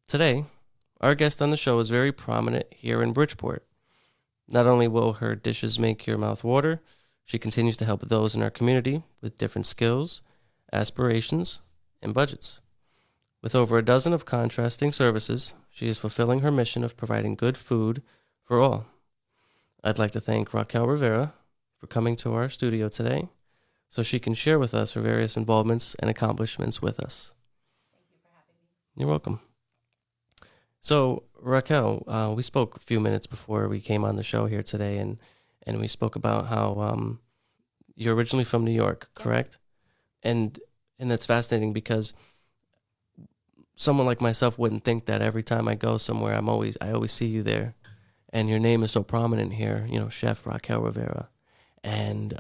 Today, our guest on the show is very prominent here in Bridgeport. Not only will her dishes make your mouth water, she continues to help those in our community with different skills, aspirations, and budgets. With over a dozen of contrasting services, she is fulfilling her mission of providing good food for all. I'd like to thank Raquel Rivera for coming to our studio today so she can share with us her various involvements and accomplishments with us. Thank you for having me. You're welcome. So, Raquel, we spoke a few minutes before we came on the show here today, and we spoke about how you're originally from New York, correct? Yeah. And that's fascinating because someone like myself wouldn't think that every time I go somewhere, I always see you there, and your name is so prominent here. You know, Chef Raquel Rivera, and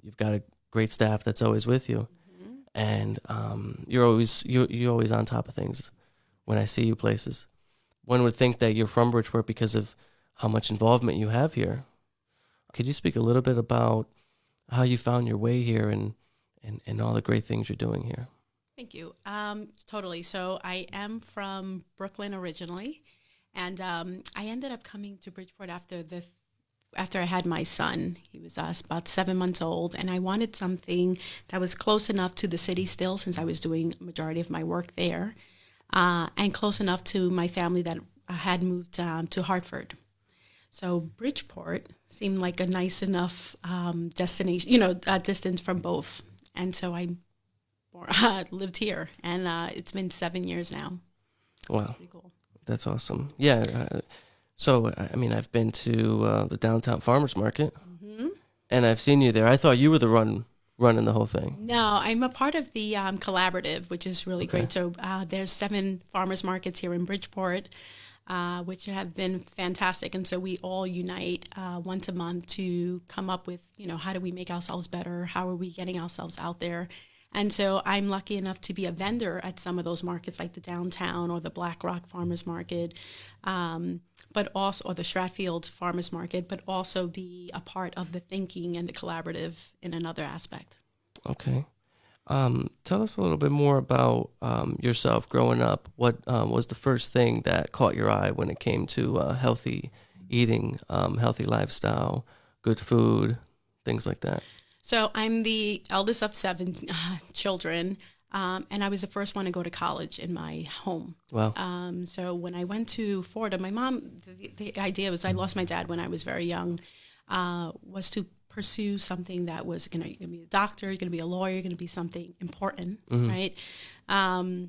you've got a great staff that's always with you, and you're always on top of things when I see you places. One would think that you're from Bridgeport because of how much involvement you have here. Could you speak a little bit about how you found your way here and all the great things you're doing here? Thank you. Totally. So I am from Brooklyn originally, and I ended up coming to Bridgeport after I had my son. He was about 7 months old, and I wanted something that was close enough to the city still, since I was doing a majority of my work there. And close enough to my family that I had moved to Hartford. So Bridgeport seemed like a nice enough destination, distance from both. And so I lived here, and it's been 7 years now. Wow. That's pretty cool. That's awesome. Yeah. I've been to the downtown farmers market, and I've seen you there. I thought you were the running the whole thing. No, I'm a part of the collaborative, which is really great. So there's 7 farmers markets here in Bridgeport, which have been fantastic. And so we all unite once a month to come up with, how do we make ourselves better? How are we getting ourselves out there? And so I'm lucky enough to be a vendor at some of those markets, like the downtown or the Black Rock Farmers Market, but also, or the Stratfield Farmers Market, but also be a part of the thinking and the collaborative in another aspect. Okay. Tell us a little bit more about yourself growing up. What was the first thing that caught your eye when it came to healthy eating, healthy lifestyle, good food, things like that? So I'm the eldest of 7 children, and I was the first one to go to college in my home. Wow. So when I went to Florida, my mom, the idea was, I lost my dad when I was very young, was to pursue something that was, you're going to be a doctor, you're going to be a lawyer, you're going to be something important, right? And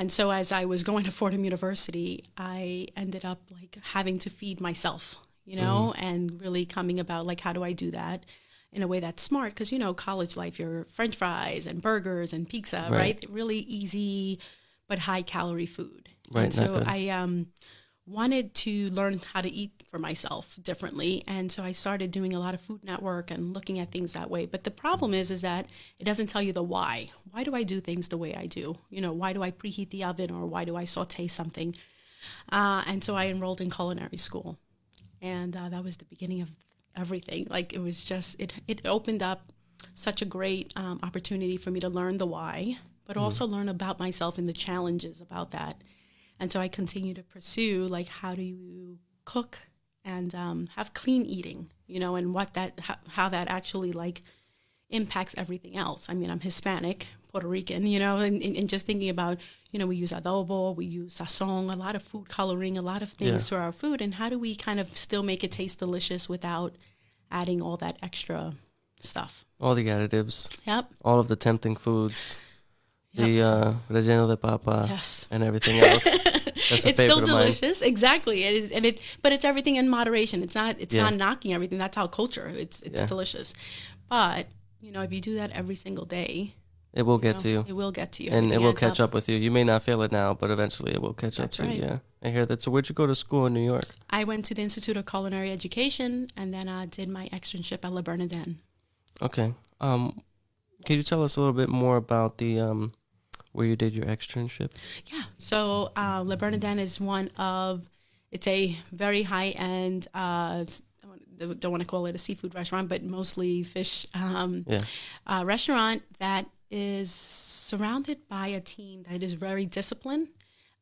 so as I was going to Fordham University, I ended up having to feed myself, and really coming about how do I do that in a way that's smart? Because, college life, you're French fries and burgers and pizza, right? Really easy but high calorie food. Right. And so I wanted to learn how to eat for myself differently. And so I started doing a lot of Food Network and looking at things that way. But the problem is that it doesn't tell you the why. Why do I do things the way I do? Why do I preheat the oven, or why do I saute something? And so I enrolled in culinary school. And that was the beginning of everything. It was just, it opened up such a great opportunity for me to learn the why, but also learn about myself and the challenges about that. And so I continue to pursue, how do you cook and have clean eating, and how that actually impacts everything else. I mean, I'm Hispanic, Puerto Rican, and just thinking about, we use adobo, we use sazon, a lot of food coloring, a lot of things to our food. And how do we kind of still make it taste delicious without adding all that extra stuff? All the additives. Yep. All of the tempting foods. Yep. The relleno de papa. Yes. And everything else. That's a it's still delicious, mine. Exactly. It is, but it's everything in moderation. It's not knocking everything. That's our culture. It's delicious, but if you do that every single day, it will get to you. It will get to you, and it will catch up with you. You may not feel it now, but eventually it will catch up to you. Yeah, I hear that. So where'd you go to school in New York? I went to the Institute of Culinary Education, and then I did my externship at Le Bernardin. Okay. Can you tell us a little bit more about the where you did your externship? Yeah. So Le Bernardin is it's a very high-end, don't want to call it a seafood restaurant, but mostly fish restaurant that is surrounded by a team that is very disciplined,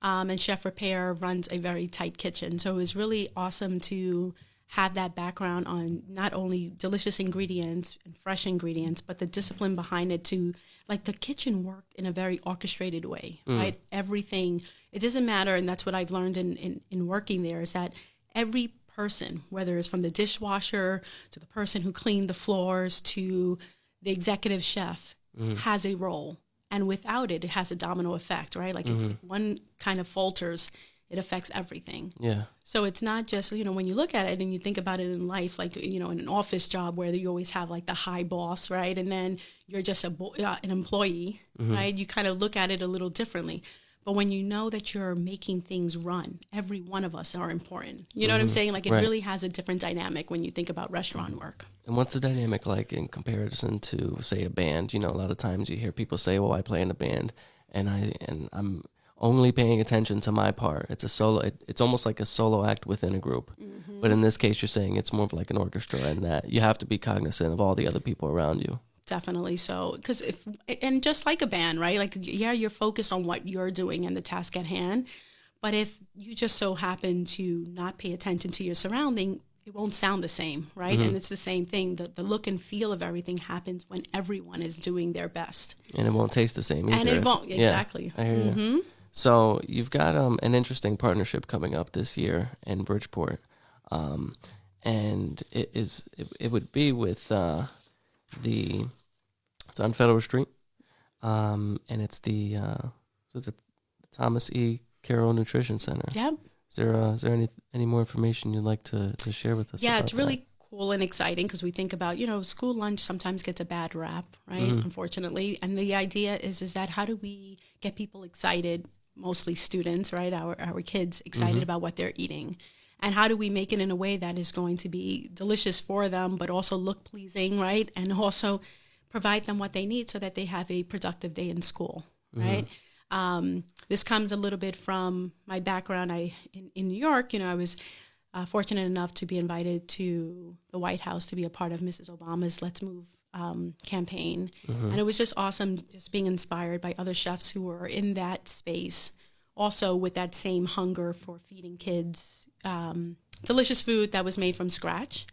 And Chef Raquel runs a very tight kitchen. So it was really awesome to have that background on not only delicious ingredients and fresh ingredients, but the discipline behind it to, like, the kitchen worked in a very orchestrated way, right? Everything, it doesn't matter, and that's what I've learned in working there, is that every person, whether it's from the dishwasher to the person who cleaned the floors to the executive chef, has a role. And without it, it has a domino effect, right? Like if one kind of falters, it affects everything. Yeah. So it's not just, when you look at it and you think about it in life, like, in an office job where you always have like the high boss, right? And then you're just an employee, right? You kind of look at it a little differently. But when you know that you're making things run, every one of us are important. You know what I'm saying? Like, it really has a different dynamic when you think about restaurant work. And what's the dynamic like in comparison to, say, a band? A lot of times you hear people say, well, I play in a band and I'm only paying attention to my part. It's a solo. It's almost like a solo act within a group. But in this case, you're saying it's more of like an orchestra, and that you have to be cognizant of all the other people around you. Definitely so. And just like a band, right? Like, yeah, you're focused on what you're doing and the task at hand. But if you just so happen to not pay attention to your surrounding, it won't sound the same, right? And it's the same thing. The look and feel of everything happens when everyone is doing their best. And it won't taste the same either. And it won't, exactly. Yeah, I hear you. So you've got an interesting partnership coming up this year in Bridgeport. And it would be with it's on Federal Street, and it's the Thomas E. Carroll Nutrition Center. Yep. Is there any more information you'd like to share with us? Yeah, about it's really cool and exciting because we think about, school lunch sometimes gets a bad rap, right? Unfortunately. And the idea is that how do we get people excited, mostly students, right? Our kids excited about what they're eating. And how do we make it in a way that is going to be delicious for them, but also look pleasing, right? And also provide them what they need so that they have a productive day in school, right? This comes a little bit from my background. In New York, I was fortunate enough to be invited to the White House to be a part of Mrs. Obama's Let's Move campaign. And it was just awesome just being inspired by other chefs who were in that space, also with that same hunger for feeding kids delicious food that was made from scratch.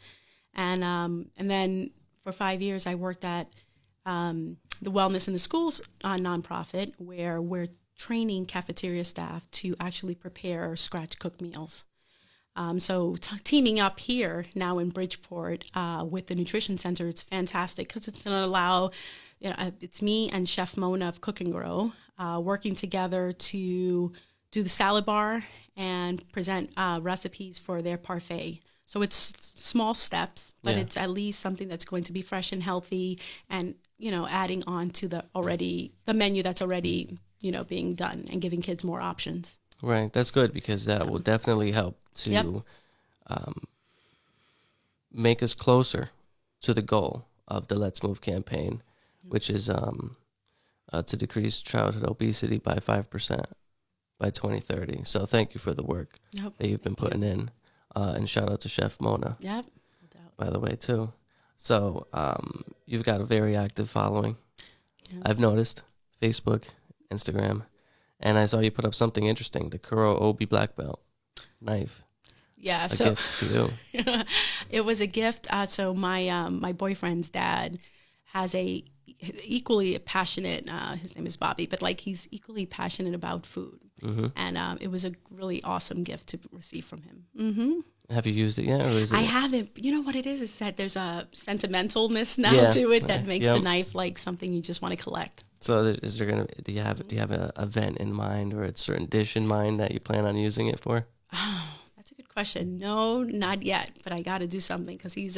And then for 5 years, I worked at the Wellness in the Schools nonprofit, where we're training cafeteria staff to actually prepare scratch-cooked meals. So teaming up here now in Bridgeport with the Nutrition Center, it's fantastic because it's going to allow, it's me and Chef Mona of Cook and Grow working together to do the salad bar and present recipes for their parfait. So it's small steps, but it's at least something that's going to be fresh and healthy, and adding on to the menu that's already being done and giving kids more options. Right, that's good because that will definitely help to make us closer to the goal of the Let's Move campaign, which is to decrease childhood obesity by 5% by 2030. So thank you for the work that you've been putting in. And shout out to Chef Mona, by the way, too. So you've got a very active following. I've noticed Facebook, Instagram, and I saw you put up something interesting, the Kuro Obi Black Belt knife. Yeah, so gift to you. It was a gift. So my boyfriend's dad has a equally passionate, his name is Bobby, but he's equally passionate about food. And it was a really awesome gift to receive from him. Have you used it yet? Or is it I haven't. You know what it is that there's a sentimentalness now to it that makes the knife like something you just want to collect. So do you have an event in mind or a certain dish in mind that you plan on using it for? Oh, that's a good question. No, not yet, but I got to do something because he's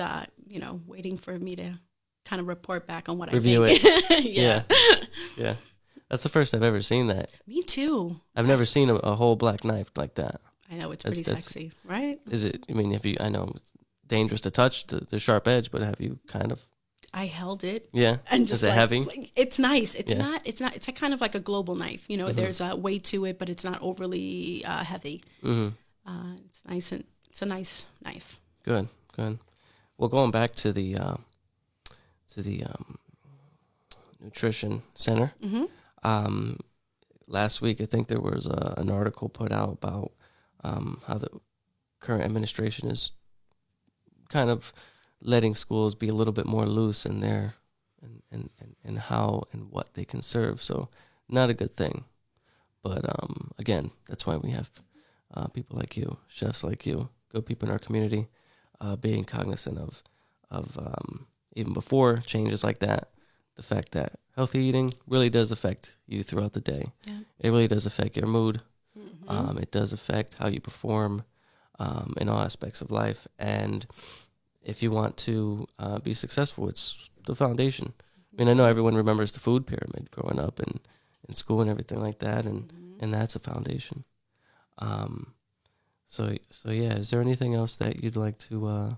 waiting for me to kind of report back on what Review I think. Yeah. That's the first I've ever seen that. Me too. I've never seen a whole black knife like that. I know, it's pretty sexy, right? Is it? I mean, I know it's dangerous to touch the sharp edge, but have you kind of? I held it. Yeah. And just is it heavy? It's nice. It's not. It's kind of like a global knife. There's a weight to it, but it's not overly heavy. It's nice, and it's a nice knife. Good. Well, going back to the nutrition center. last week, I think there was an article put out about how the current administration is kind of letting schools be a little bit more loose in their and how and what they can serve. So not a good thing. But again, that's why we have people like you, chefs like you, good people in our community, being cognizant of even before changes like that, the fact that healthy eating really does affect you throughout the day. Yeah. It really does affect your mood. Mm-hmm. It does affect how you perform in all aspects of life. And if you want to be successful, it's the foundation. I mean, I know everyone remembers the food pyramid growing up and in school and everything like that, and that's a foundation. So yeah, is there anything else that you'd like to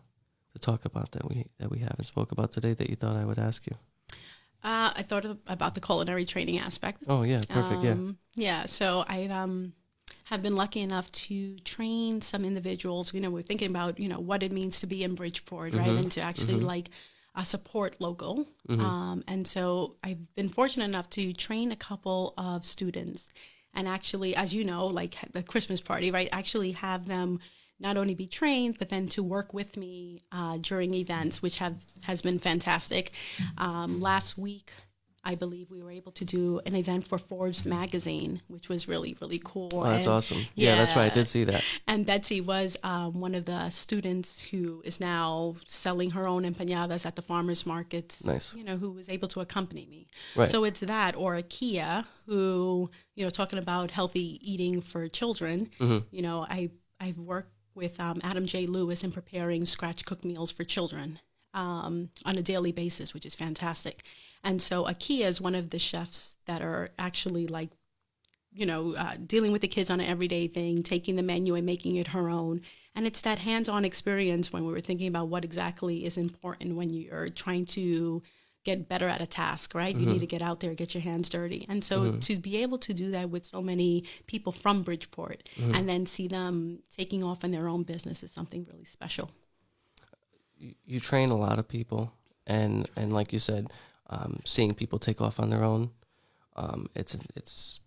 talk about that we haven't spoke about today that you thought I would ask you? I thought about the culinary training aspect. Oh yeah, perfect. Yeah. So I have been lucky enough to train some individuals. We're thinking about what it means to be in Bridgeport, right, and to actually support local. And so I've been fortunate enough to train a couple of students, and actually, as you know, like the Christmas party, right, actually have them not only be trained, but then to work with me during events, which has been fantastic. Last week, I believe we were able to do an event for Forbes magazine, which was really, really cool. Oh, that's awesome. Yeah, that's right. I did see that. And Betsy was one of the students who is now selling her own empanadas at the farmers markets. Nice. Who was able to accompany me. Right. So it's that, or Akia, who, talking about healthy eating for children. I've worked with Adam J. Lewis in preparing scratch cooked meals for children on a daily basis, which is fantastic. And so Akia is one of the chefs that are actually dealing with the kids on an everyday thing, taking the menu and making it her own. And it's that hands-on experience when we were thinking about what exactly is important when you're trying to get better at a task, right? You need to get out there, get your hands dirty. And so to be able to do that with so many people from Bridgeport and then see them taking off in their own business is something really special. You train a lot of people, and like you said, seeing people take off on their own, it's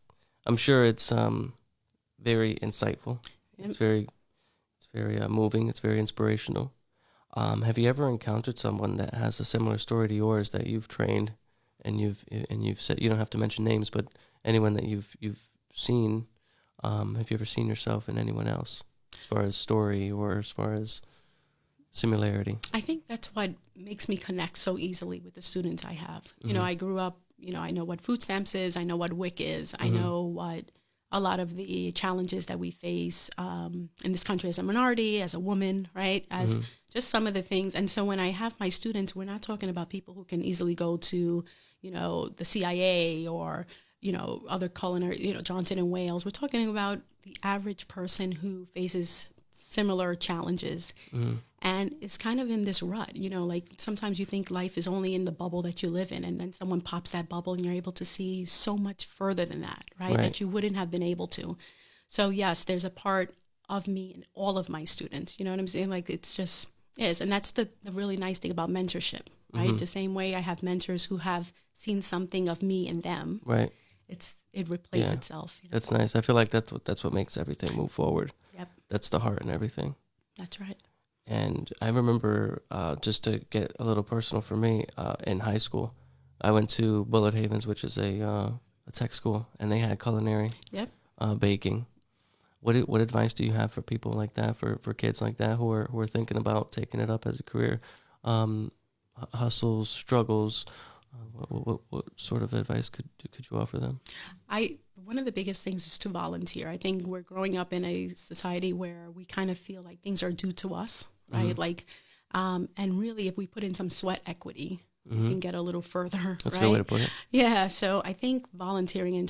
I'm sure it's very insightful. Yep. It's very moving. It's very inspirational. Have you ever encountered someone that has a similar story to yours that you've trained, and you've said, you don't have to mention names, but anyone that you've seen? Have you ever seen yourself in anyone else, as far as story or as far as similarity? I think that's what makes me connect so easily with the students I have. I grew up, I know what food stamps is, I know what WIC is, I know what a lot of the challenges that we face in this country as a minority, as a woman, right, as just some of the things. And so when I have my students, we're not talking about people who can easily go to, the CIA or, other culinary, Johnson & Wales. We're talking about the average person who faces similar challenges and it's kind of in this rut, sometimes you think life is only in the bubble that you live in, and then someone pops that bubble and you're able to see so much further than that, right? That you wouldn't have been able to. So yes, there's a part of me in all of my students, you know what I'm saying? Like it's just is. And that's the really nice thing about mentorship, right? The same way I have mentors who have seen something of me in them. Right. It replays itself. That's nice. I feel like that's what makes everything move forward. Yep. That's the heart and everything. That's right. And I remember, just to get a little personal for me, in high school, I went to Bullitt Havens, which is a tech school, and they had culinary, baking. What advice do you have for people like that, for kids like that who are thinking about taking it up as a career? Hustles, struggles. What sort of advice could you offer them? One of the biggest things is to volunteer. I think we're growing up in a society where we kind of feel like things are due to us, right? Like, and really, if we put in some sweat equity, we can get a little further. That's a good way to put it. Yeah. So I think volunteering, and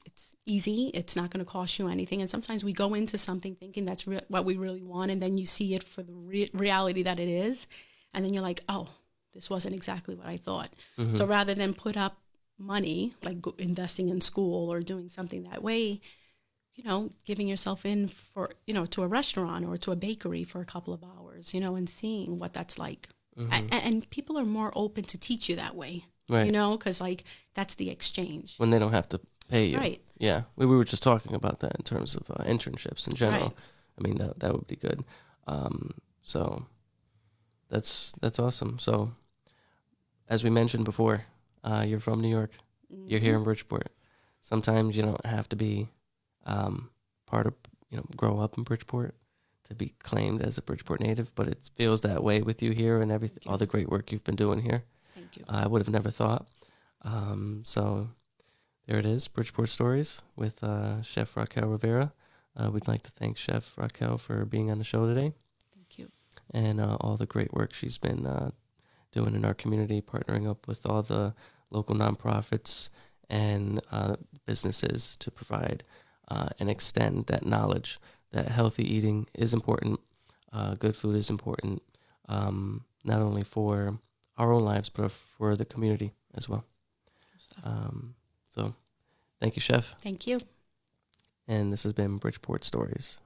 it's easy. It's not going to cost you anything. And sometimes we go into something thinking that's what we really want, and then you see it for the reality that it is, and then you're like, oh, this wasn't exactly what I thought. So rather than put up money, like investing in school or doing something that way, giving yourself in for, to a restaurant or to a bakery for a couple of hours, and seeing what that's like. And people are more open to teach you that way, right? Because like that's the exchange. When they don't have to pay you. Right. Yeah, we were just talking about that in terms of internships in general. Right. I mean, that would be good. So that's awesome. So as we mentioned before, you're from New York. You're here in Bridgeport. Sometimes you don't have to be part of, grow up in Bridgeport to be claimed as a Bridgeport native, but it feels that way with you here and everything, all the great work you've been doing here. Thank you. I would have never thought. So there it is, Bridgeport Stories with Chef Raquel Rivera. We'd like to thank Chef Raquel for being on the show today. Thank you. And all the great work she's been doing in our community, partnering up with all the local nonprofits and businesses to provide and extend that knowledge that healthy eating is important, good food is important, not only for our own lives, but for the community as well. So thank you, Chef. Thank you. And this has been Bridgeport Stories.